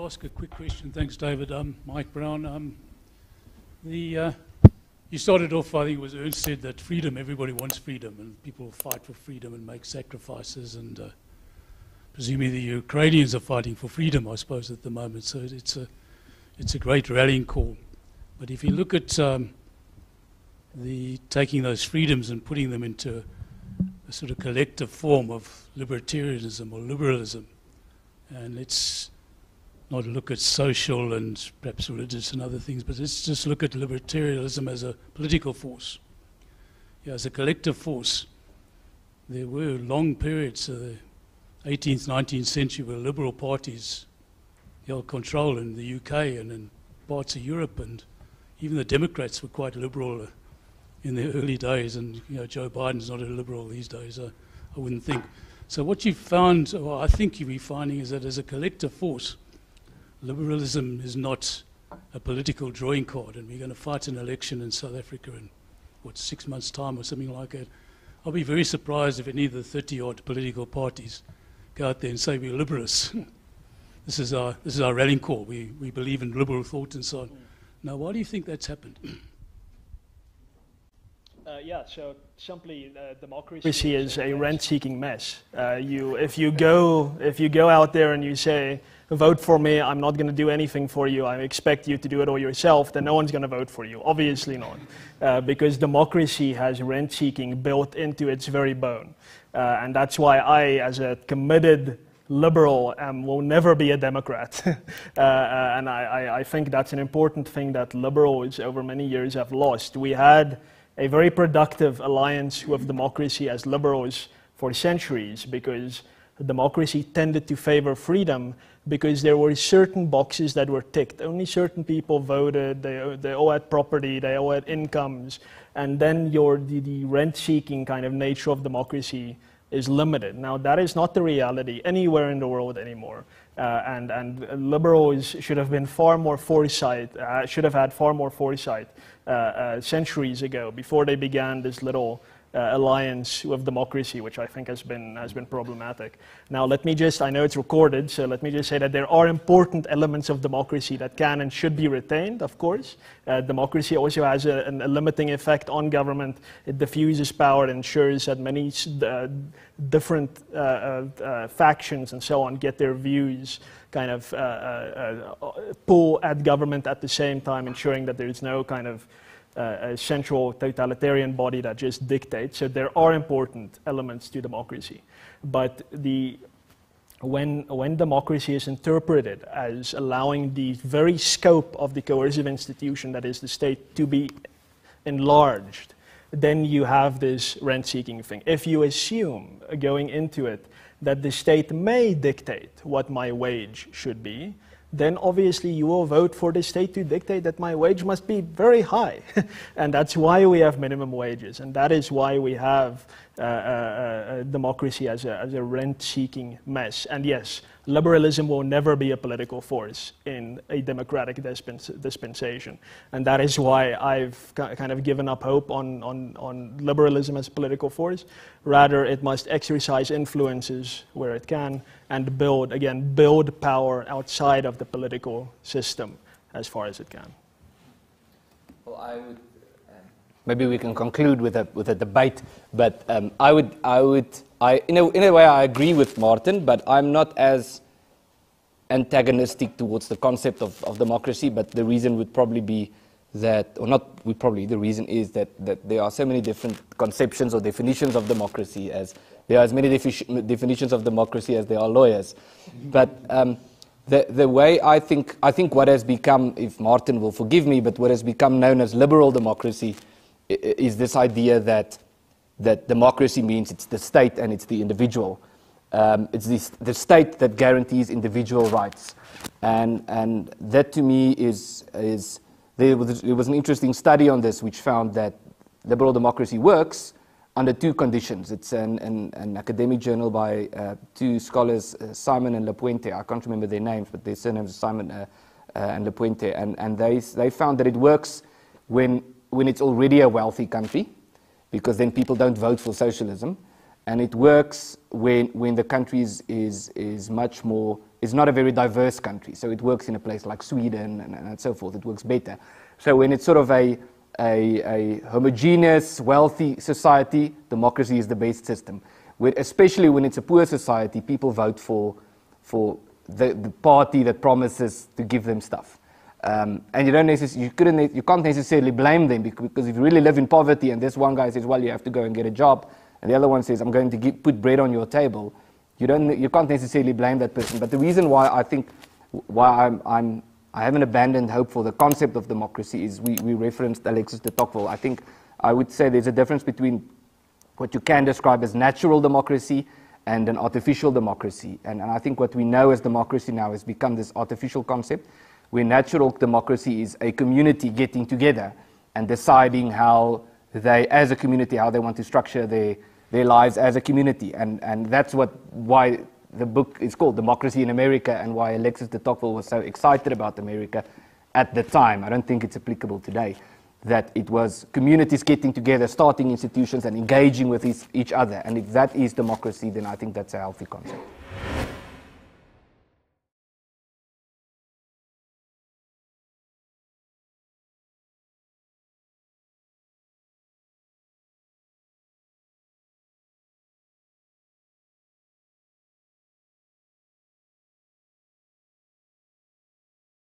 ask a quick question? Thanks, David. Mike Brown. You started off, I think it was Ernst said that freedom, everybody wants freedom, and people fight for freedom and make sacrifices, and presumably the Ukrainians are fighting for freedom, I suppose, at the moment. So it's a great rallying call. But if you look at taking those freedoms and putting them into a sort of collective form of libertarianism or liberalism, and let's not look at social and perhaps religious and other things, but let's just look at libertarianism as a political force. Yeah, as a collective force. There were long periods, the 18th, 19th century, where liberal parties held control in the UK and in parts of Europe, and even the Democrats were quite liberal in the early days, and Joe Biden's not a liberal these days, I wouldn't think. So what you've found, or I think you'll be finding, is that as a collective force, liberalism is not a political drawing card, and we're going to fight an election in South Africa in, 6 months' time or something like that. I'll be very surprised if any of the 30-odd political parties go out there and say we're liberalists. This is our rallying call. We believe in liberal thought and so on. Now, why do you think that's happened? Yeah, so simply democracy is a rent-seeking mess. If you go out there and you say, vote for me, I'm not going to do anything for you, I expect you to do it all yourself, then no one's going to vote for you. Obviously not. Because democracy has rent-seeking built into its very bone. And that's why I, as a committed liberal, will never be a Democrat. And I think that's an important thing that liberals over many years have lost. We had a very productive alliance with democracy as liberals for centuries, because democracy tended to favor freedom, because there were certain boxes that were ticked. Only certain people voted, they all had property, they all had incomes, and then the rent-seeking kind of nature of democracy is limited. Now, that is not the reality anywhere in the world anymore. And liberals should have been far more foresight, should have had far more foresight centuries ago, before they began this little alliance with democracy, which I think has been problematic. Now, let me just, I know it's recorded, so let me just say that there are important elements of democracy that can and should be retained, of course. Democracy also has a limiting effect on government. It diffuses power, it ensures that many different factions and so on get their views kind of pull at government at the same time, ensuring that there is no kind of a central totalitarian body that just dictates. So there are important elements to democracy. But when democracy is interpreted as allowing the very scope of the coercive institution that is the state to be enlarged, then you have this rent-seeking thing. If you assume, going into it, that the state may dictate what my wage should be, then obviously you will vote for the state to dictate that my wage must be very high. And that's why we have minimum wages, and that is why we have democracy as a rent-seeking mess. And yes, liberalism will never be a political force in a democratic dispensation. And that is why I've kind of given up hope on liberalism as a political force. Rather, it must exercise influences where it can and build power outside of the political system as far as it can. Well, I would... Maybe we can conclude with a debate, but in a way I agree with Martin, but I'm not as antagonistic towards the concept of democracy. But the reason would probably be that, or not would probably, the reason is that there are so many different conceptions or definitions of democracy, as there are as many definitions of democracy as there are lawyers. But the way I think what has become, if Martin will forgive me, but what has become known as liberal democracy is this idea that democracy means it's the state and it's the individual. It's the state that guarantees individual rights, and that to me there was an interesting study on this which found that liberal democracy works under two conditions. It's an academic journal by two scholars, Simon and Lapuente. I can't remember their names, but their surnames are Simon and Lapuente, and they found that it works when it's already a wealthy country, because then people don't vote for socialism, And it works when the country is much more, is not a very diverse country. So it works in a place like Sweden and so forth. It works better. So when it's sort of a homogeneous, wealthy society, democracy is the best system. Especially when it's a poor society, people vote for the party that promises to give them stuff. And you can't necessarily blame them, because if you really live in poverty and this one guy says, well, you have to go and get a job, and the other one says, I'm going to put bread on your table, you can't necessarily blame that person. But the reason why I think, I haven't abandoned hope for the concept of democracy is we referenced Alexis de Tocqueville. I think I would say there's a difference between what you can describe as natural democracy and an artificial democracy. And I think what we know as democracy now has become this artificial concept, where natural democracy is a community getting together and deciding how they, as a community, how they want to structure their lives as a community. And that's why the book is called Democracy in America, and why Alexis de Tocqueville was so excited about America at the time. I don't think it's applicable today, that it was communities getting together, starting institutions and engaging with each other. And if that is democracy, then I think that's a healthy concept.